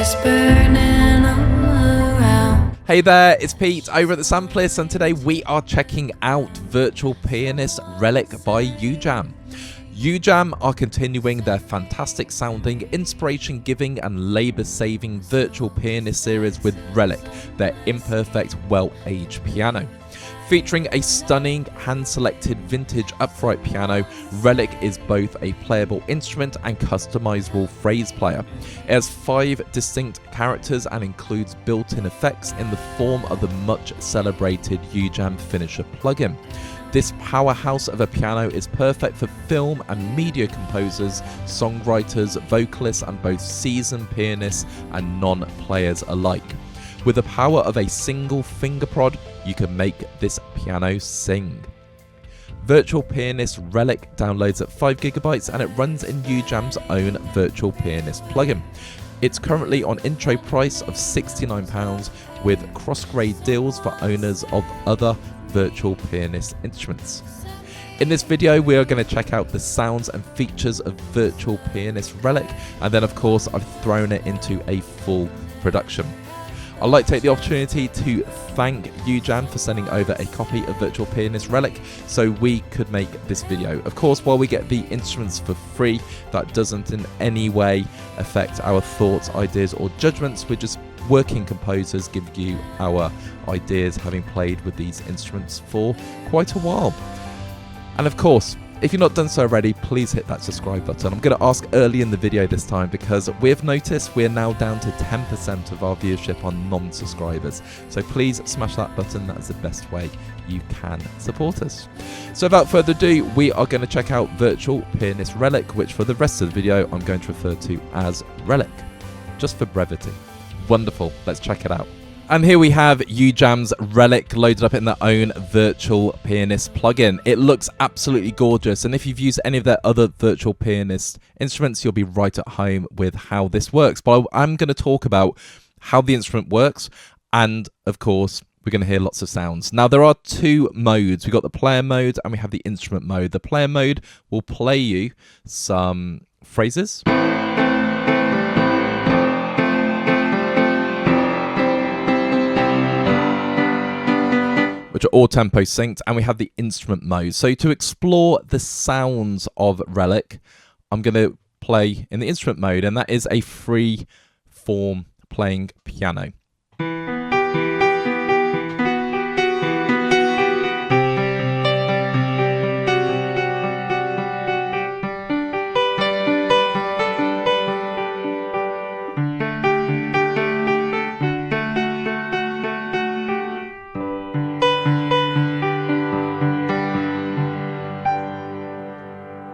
just burning all around. Hey there, it's Pete over at the Samplist, and today we are checking out Virtual Pianist Relic by UJAM. UJAM are continuing their fantastic sounding, inspiration giving and labour saving Virtual Pianist series with Relic, their imperfect, well-aged piano. Featuring a stunning hand-selected vintage upright piano, Relic is both a playable instrument and customisable phrase player. It has 5 distinct characters and includes built-in effects in the form of the much celebrated UJAM Finisher plugin. This powerhouse of a piano is perfect for film and media composers, songwriters, vocalists and both seasoned pianists and non-players alike. With the power of a single finger prod, you can make this piano sing. Virtual Pianist Relic downloads at 5 GB and it runs in UJAM's own Virtual Pianist plugin. It's currently on intro price of £69 with cross-grade deals for owners of other Virtual Pianist instruments. In this video we are going to check out the sounds and features of Virtual Pianist Relic, and then of course I've thrown it into a full production. I'd like to take the opportunity to thank UJAM for sending over a copy of Virtual Pianist Relic so we could make this video. Of course, while we get the instruments for free, that doesn't in any way affect our thoughts, ideas or judgments. We're just working composers giving you our ideas, having played with these instruments for quite a while. And of course, if you've not done so already, please hit that subscribe button. I'm going to ask early in the video this time because we've noticed we're now down to 10% of our viewership on non-subscribers. So please smash that button. That is the best way you can support us. So without further ado, we are going to check out Virtual Pianist Relic, which for the rest of the video I'm going to refer to as Relic, just for brevity. Wonderful, let's check it out. And here we have UJAM's Relic loaded up in their own Virtual Pianist plugin. It looks absolutely gorgeous, and if you've used any of their other Virtual Pianist instruments, you'll be right at home with how this works. But I'm going to talk about how the instrument works, and of course, we're going to hear lots of sounds. Now, there are 2 modes. We've got the player mode and we have the instrument mode. The player mode will play you some phrases, which are all tempo synced, and we have the instrument mode. So to explore the sounds of Relic, I'm going to play in the instrument mode, and that is a free form playing piano.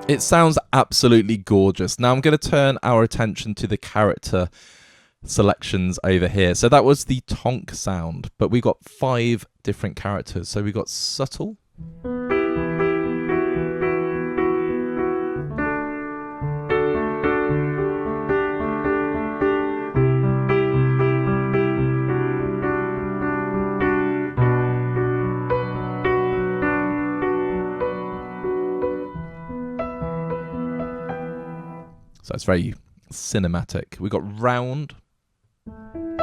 It sounds absolutely gorgeous. Now I'm going to turn our attention to the character selections over here. So that was the tonk sound, but we got 5 different characters. So we got subtle, so it's very cinematic. We got round, and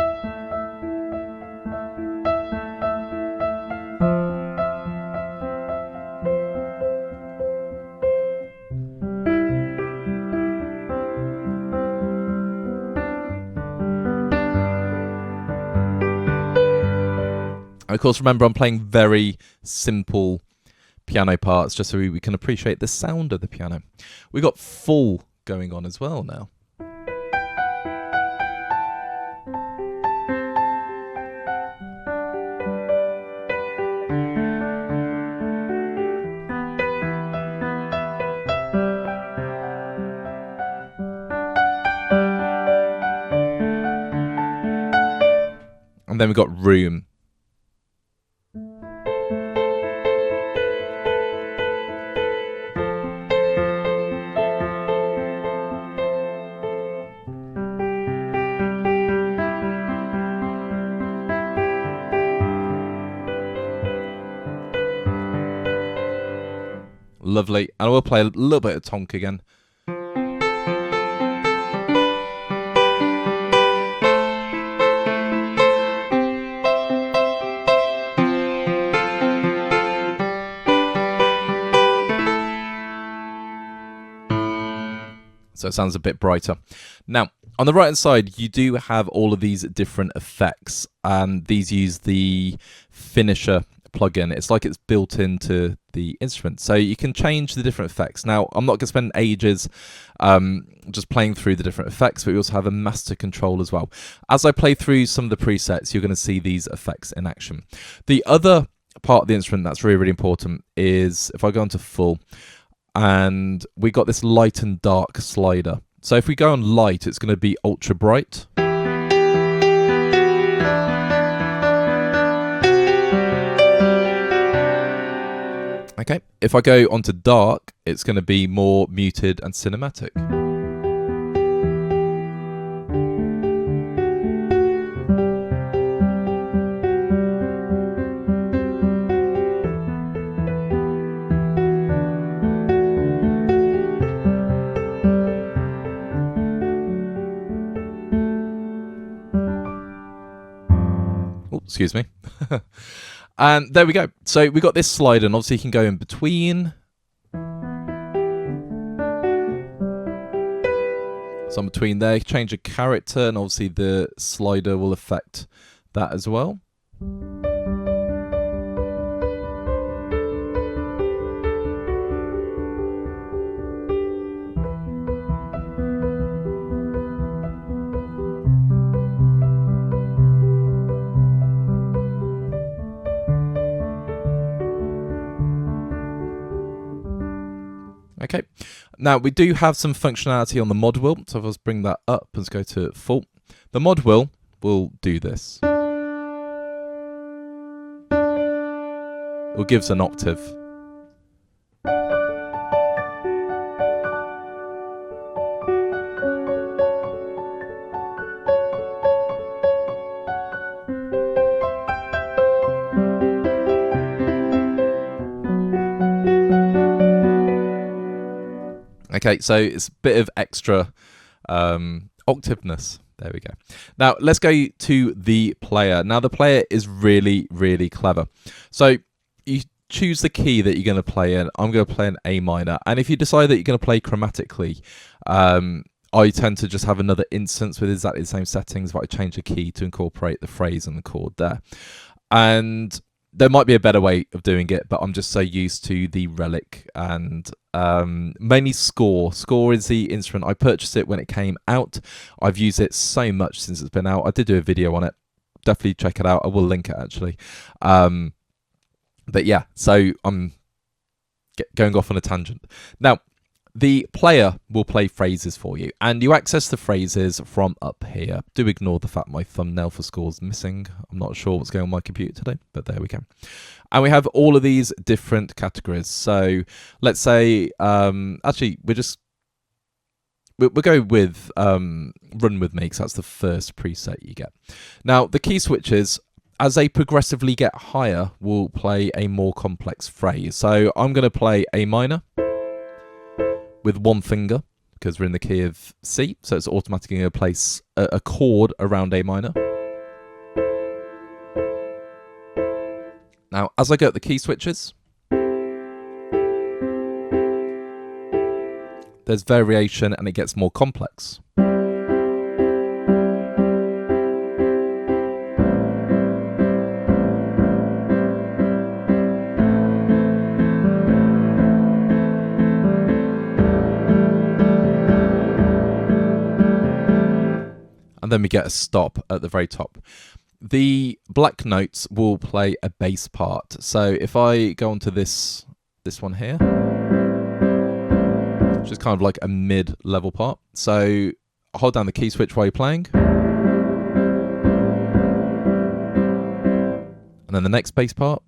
of course remember I'm playing very simple piano parts just so we can appreciate the sound of the piano. We got full going on as well now. And then we've got room. Lovely. And I will play a little bit of tonk again. So it sounds a bit brighter. Now, on the right hand side, you do have all of these different effects, and these use the Finisher plugin. It's like it's built into the instrument, so you can change the different effects. Now, I'm not going to spend ages just playing through the different effects, but we also have a master control as well. As I play through some of the presets, you're going to see these effects in action. The other part of the instrument that's really, really important is if I go into full, and we got this light and dark slider. So if we go on light, it's going to be ultra bright. Okay, if I go onto dark, it's going to be more muted and cinematic. Oh, excuse me. And there we go. So we got this slider, and obviously you can go in between. So in between there, you can change a character, and obviously the slider will affect that as well. Okay, now we do have some functionality on the mod wheel, so if I bring that up and go to full, the mod wheel will do this. It will give us an octave. Okay, so it's a bit of extra octaveness. There we go. Now, let's go to the player. Now, the player is really, really clever. So you choose the key that you're going to play in. I'm going to play an A minor. And if you decide that you're going to play chromatically, I tend to just have another instance with exactly the same settings, but I change the key to incorporate the phrase and the chord there. And there might be a better way of doing it, but I'm just so used to the Relic and mainly Score. Score is the instrument. I purchased it when it came out. I've used it so much since it's been out. I did do a video on it. Definitely check it out. I will link it actually. But yeah, so I'm going off on a tangent. Now, the player will play phrases for you, and you access the phrases from up here. Do ignore the fact my thumbnail for Score is missing. I'm not sure what's going on my computer today, but there we go. And we have all of these different categories. So let's say, actually, we'll go with Run With Me, because that's the first preset you get. Now, the key switches, as they progressively get higher, will play a more complex phrase. So I'm going to play A minor with one finger, because we're in the key of C, so it's automatically going to place a chord around A minor. Now, as I go at the key switches, there's variation and it gets more complex. And then we get a stop at the very top. The black notes will play a bass part. So if I go onto this one here, which is kind of like a mid-level part. So hold down the key switch while you're playing. And then the next bass part.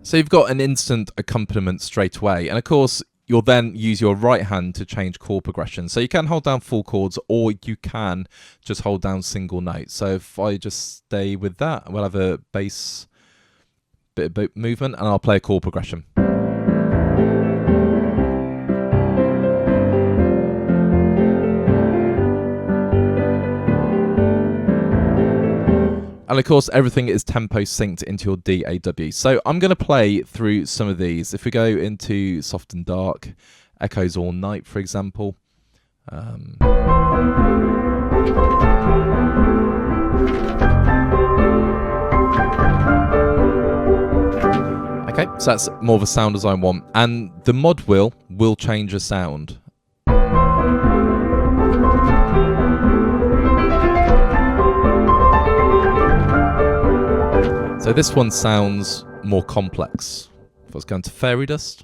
So you've got an instant accompaniment straight away. And of course, you'll then use your right hand to change chord progression. So you can hold down full chords, or you can just hold down single notes. So if I just stay with that, we'll have a bass bit of movement, and I'll play a chord progression. And of course, everything is tempo synced into your DAW. So I'm going to play through some of these. If we go into soft and dark, echoes all night, for example. Okay, so that's more of a sound as I want. And the mod wheel will change the sound. So this one sounds more complex. If I was going to fairy dust.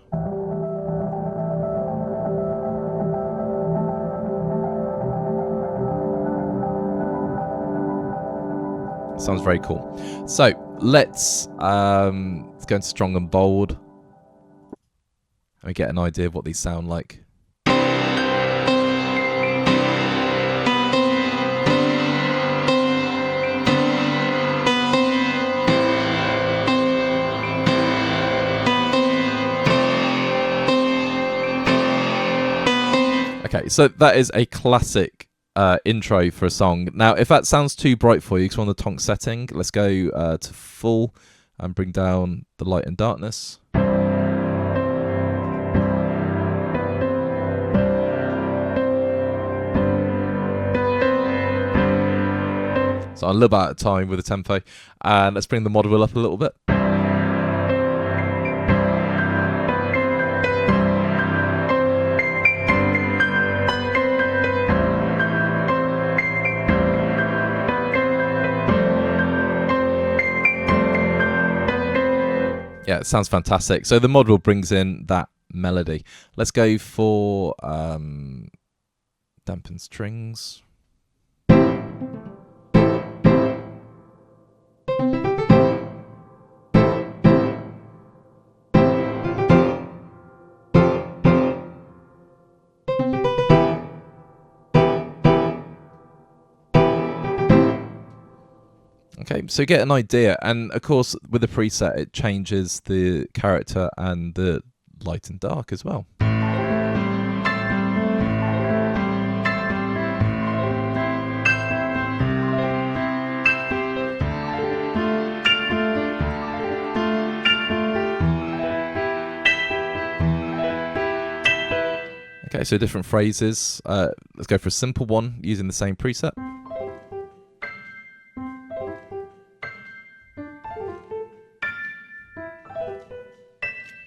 Sounds very cool. So let's go into strong and bold. And we get an idea of what these sound like. Okay, so that is a classic intro for a song. Now, if that sounds too bright for you, because we're on the tonk setting, let's go to full and bring down the light and darkness. So I'm a little bit out of time with the tempo. And let's bring the mod wheel up a little bit. Yeah, it sounds fantastic. So the mod wheel brings in that melody. Let's go for dampened strings. Okay, so get an idea, and of course with the preset it changes the character and the light and dark as well. Okay, so different phrases. Let's go for a simple one using the same preset.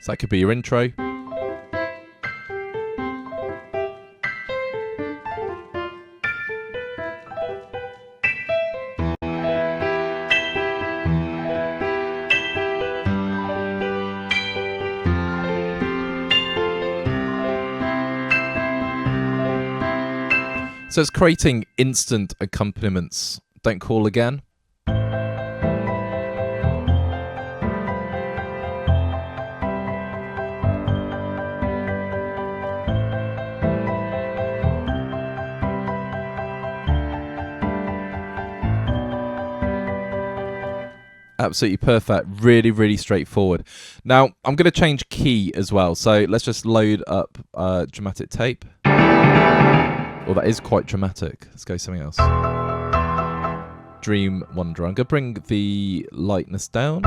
So that could be your intro. So it's creating instant accompaniments. Don't call again. Absolutely perfect. Really, really straightforward. Now, I'm going to change key as well. So let's just load up dramatic tape. Well, that is quite dramatic. Let's go something else. Dream Wanderer. I'm going to bring the lightness down.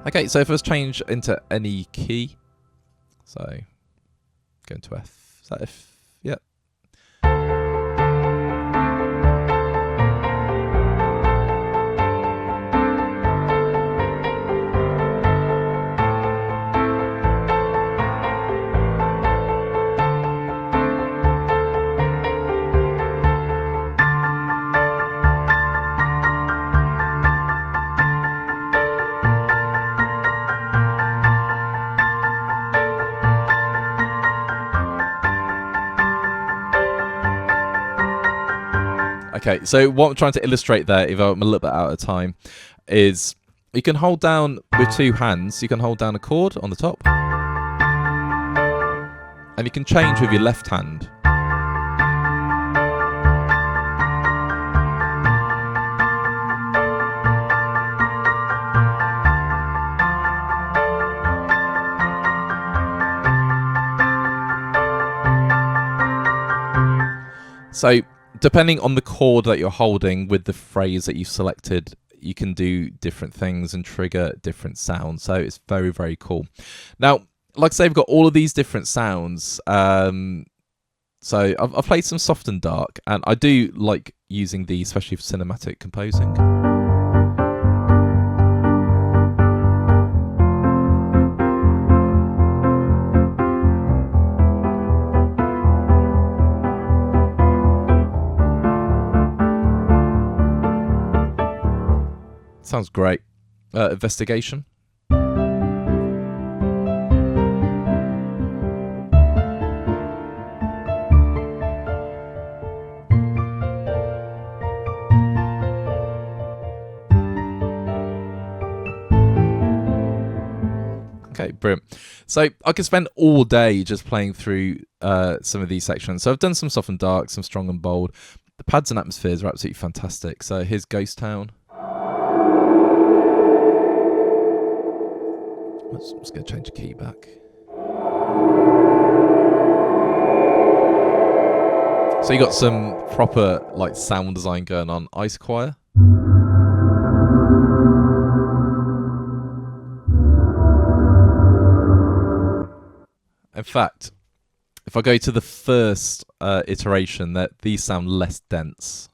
Okay, so if I was change into any key. So, go into F. Is that F? Yep. Okay, so what I'm trying to illustrate there, if I'm a little bit out of time, is you can hold down with two hands, you can hold down a chord on the top, and you can change with your left hand. So depending on the chord that you're holding with the phrase that you've selected, you can do different things and trigger different sounds. So it's very, very cool. Now, like I say, we've got all of these different sounds. So I've played some soft and dark, and I do like using these, especially for cinematic composing. Sounds great. Investigation. Okay, brilliant. So I could spend all day just playing through some of these sections. So I've done some soft and dark, some strong and bold. The pads and atmospheres are absolutely fantastic. So here's Ghost Town. I'm just going to change the key back. So you got some proper like sound design going on. Ice Choir. In fact, if I go to the first iteration, that these sound less dense.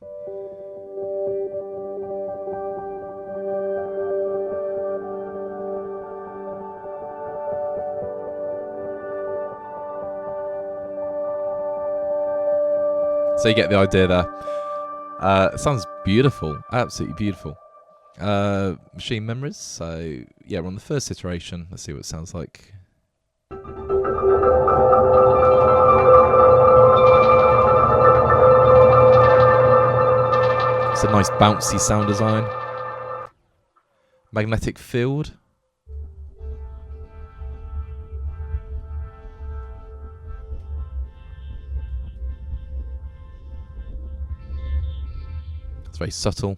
So you get the idea there. It sounds beautiful, absolutely beautiful. Machine memories. So yeah, we're on the first iteration. Let's see what it sounds like. It's a nice bouncy sound design. Magnetic field. It's very subtle.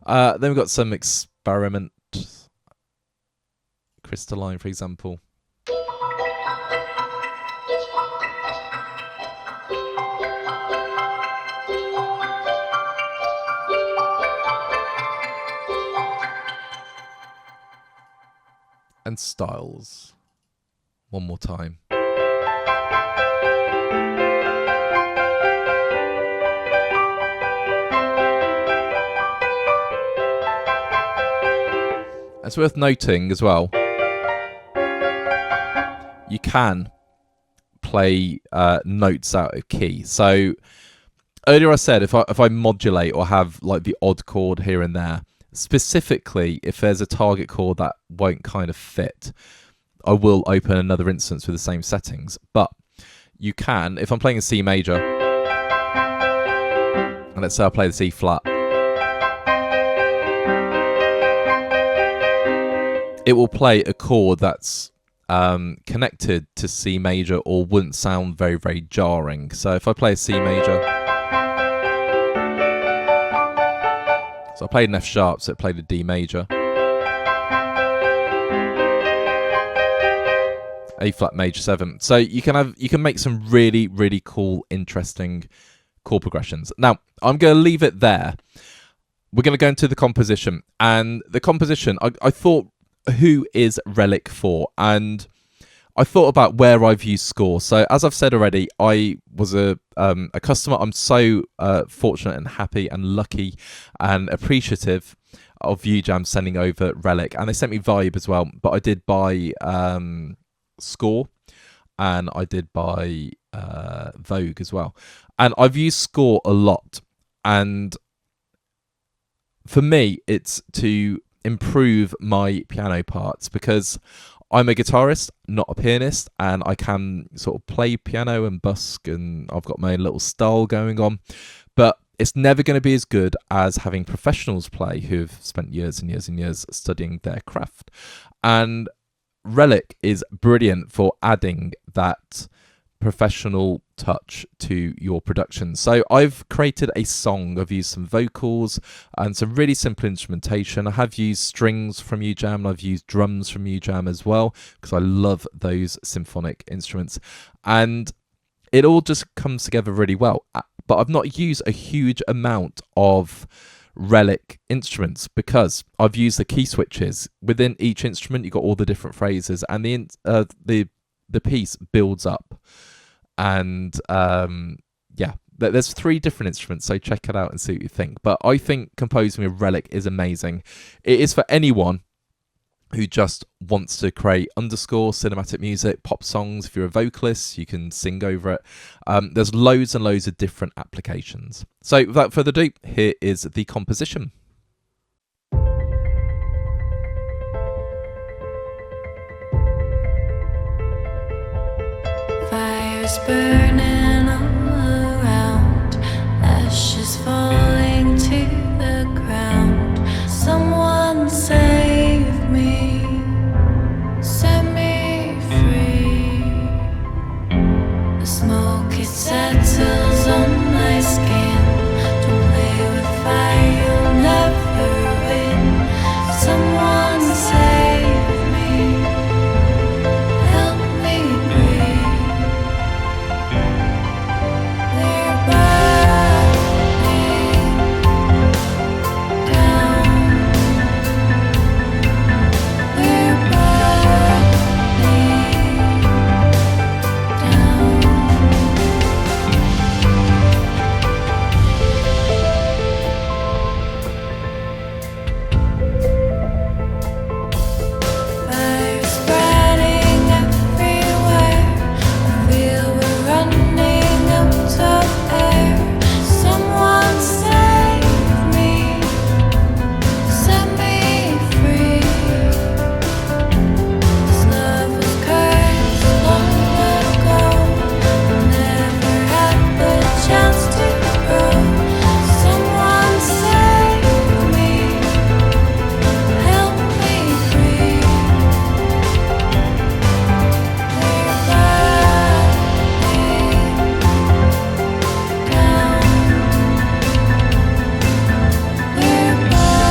Then we've got some experiment. Crystalline, for example. And styles. One more time. It's worth noting as well, you can play notes out of key. So earlier I said if I modulate or have like the odd chord here and there, specifically if there's a target chord that won't kind of fit, I will open another instance with the same settings. But you can, if I'm playing a C major, and let's say I play the C flat, it will play a chord that's connected to C major or wouldn't sound very, very jarring. So if I play a C major, so I played an F sharp, so it played a D major, A flat major 7. So you can make some really, really cool, interesting chord progressions. Now I'm going to leave it there. We're going to go into the composition, and the composition I thought, who is Relic for? And I thought about where I've used Score. So as I've said already, I was a customer. I'm so fortunate and happy and lucky and appreciative of UJAM sending over Relic, and they sent me Vibe as well. But I did buy Score, and I did buy Vogue as well. And I've used Score a lot, and for me, it's to improve my piano parts, because I'm a guitarist, not a pianist, and I can sort of play piano and busk, and I've got my own little style going on, but it's never going to be as good as having professionals play who've spent years and years and years studying their craft. And Relic is brilliant for adding that professional touch to your production. So I've created a song. I've used some vocals and some really simple instrumentation. I have used strings from UJAM, and I've used drums from UJAM as well, because I love those symphonic instruments, and it all just comes together really well. but I've not used a huge amount of Relic instruments because I've used the key switches. Within each instrument, you've got all the different phrases, and the piece builds up. And yeah, there's 3 different instruments, so check it out and see what you think. But I think composing with Relic is amazing. It is for anyone who just wants to create underscore cinematic music, pop songs. If you're a vocalist, you can sing over it. There's loads and loads of different applications. So without further ado, here is the composition. Fire's burning all around, ashes falling to the ground. Someone save me, set me free. The smoke, it settles on my skin. Don't play with fire, you'll never win. Someone save me, help me breathe. They're burning down. We're burning down. Fire spreading everywhere. I feel we're running out of air. Someone save me, set me free. This love was cursed long ago. Never had the chance to grow. Someone save me, help me breathe. We're burning down. We're burning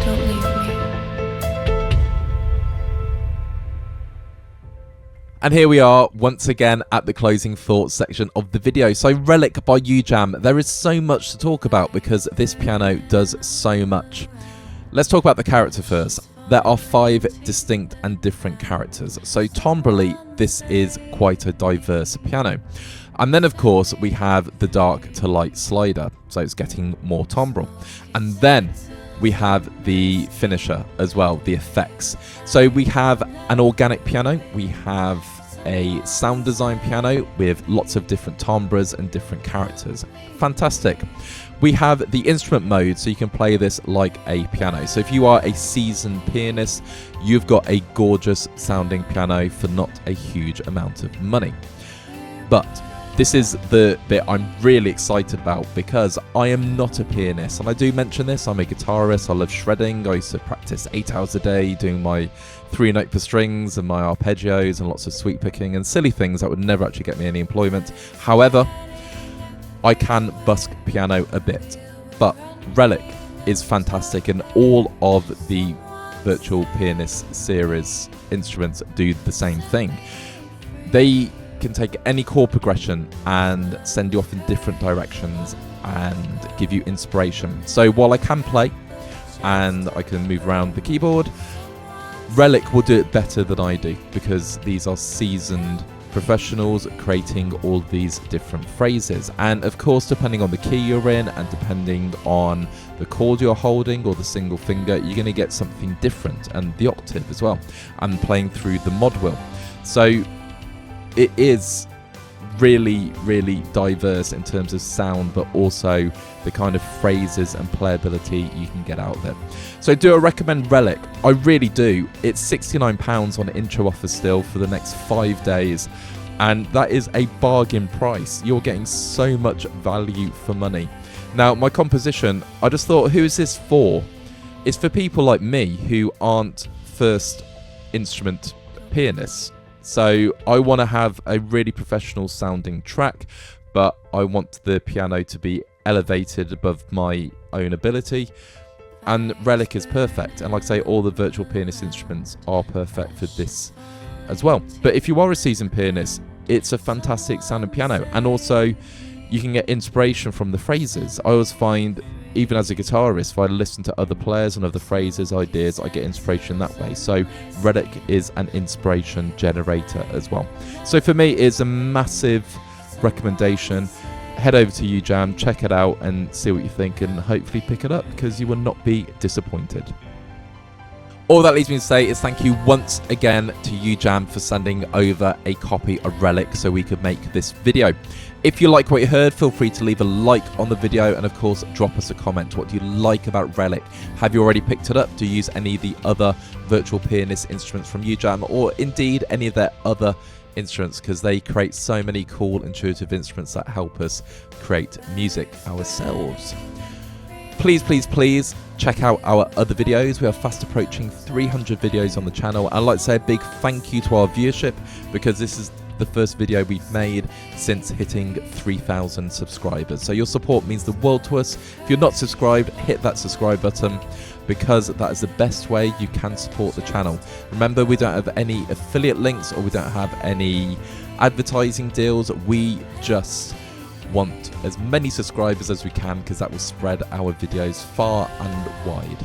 Don't leave me. And here we are once again at the closing thoughts section of the video. So Relic by UJAM. There is so much to talk about because this piano does so much. Let's talk about the character first. There are 5 distinct and different characters. So timbrally, this is quite a diverse piano. And then of course we have the dark to light slider, so it's getting more timbral. And then we have the finisher as well, the effects. So we have an organic piano, we have a sound design piano with lots of different timbres and different characters. Fantastic. We have the instrument mode, so you can play this like a piano. So if you are a seasoned pianist, you've got a gorgeous sounding piano for not a huge amount of money. But this is the bit I'm really excited about because I am not a pianist, and I do mention this, I'm a guitarist, I love shredding, I used to practice 8 hours a day doing my 3-note per strings and my arpeggios and lots of sweep picking and silly things that would never actually get me any employment. However, I can busk piano a bit, but Relic is fantastic, and all of the Virtual Pianist series instruments do the same thing. They can take any chord progression and send you off in different directions and give you inspiration. So while I can play and I can move around the keyboard, Relic will do it better than I do because these are seasoned professionals creating all these different phrases. And of course, depending on the key you're in and depending on the chord you're holding or the single finger, you're going to get something different, and the octave as well, and playing through the mod wheel. So it is really, really diverse in terms of sound, but also the kind of phrases and playability you can get out of it. So do I recommend Relic? I really do. It's £69 on intro offer still for the next 5 days. and that is a bargain price. You're getting so much value for money. Now, my composition, I just thought, who is this for? It's for people like me who aren't first instrument pianists. So I want to have a really professional sounding track, but I want the piano to be elevated above my own ability. And Relic is perfect. And like I say, all the Virtual Pianist instruments are perfect for this as well. But if you are a seasoned pianist, it's a fantastic sounding piano. And also, you can get inspiration from the phrases. I always find, even as a guitarist, if I listen to other players and other phrases, ideas, I get inspiration that way. So Relic is an inspiration generator as well. So for me, it's a massive recommendation. Head over to UJAM, check it out and see what you think, and hopefully pick it up, because you will not be disappointed. All that leaves me to say is thank you once again to UJAM for sending over a copy of Relic so we could make this video. If you like what you heard, feel free to leave a like on the video, and of course drop us a comment. What do you like about Relic? Have you already picked it up? Do you use any of the other Virtual Pianist instruments from UJAM, or indeed any of their other instruments, because they create so many cool intuitive instruments that help us create music ourselves. Please check out our other videos. We are fast approaching 300 videos on the channel. I'd like to say a big thank you to our viewership, because this is the first video we've made since hitting 3,000 subscribers. So your support means the world to us. If you're not subscribed, hit that subscribe button, because that is the best way you can support the channel. Remember, we don't have any affiliate links, or we don't have any advertising deals. We just want as many subscribers as we can, because that will spread our videos far and wide.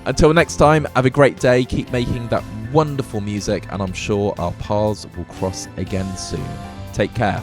Until next time, have a great day, keep making that wonderful music, and I'm sure our paths will cross again soon. Take care.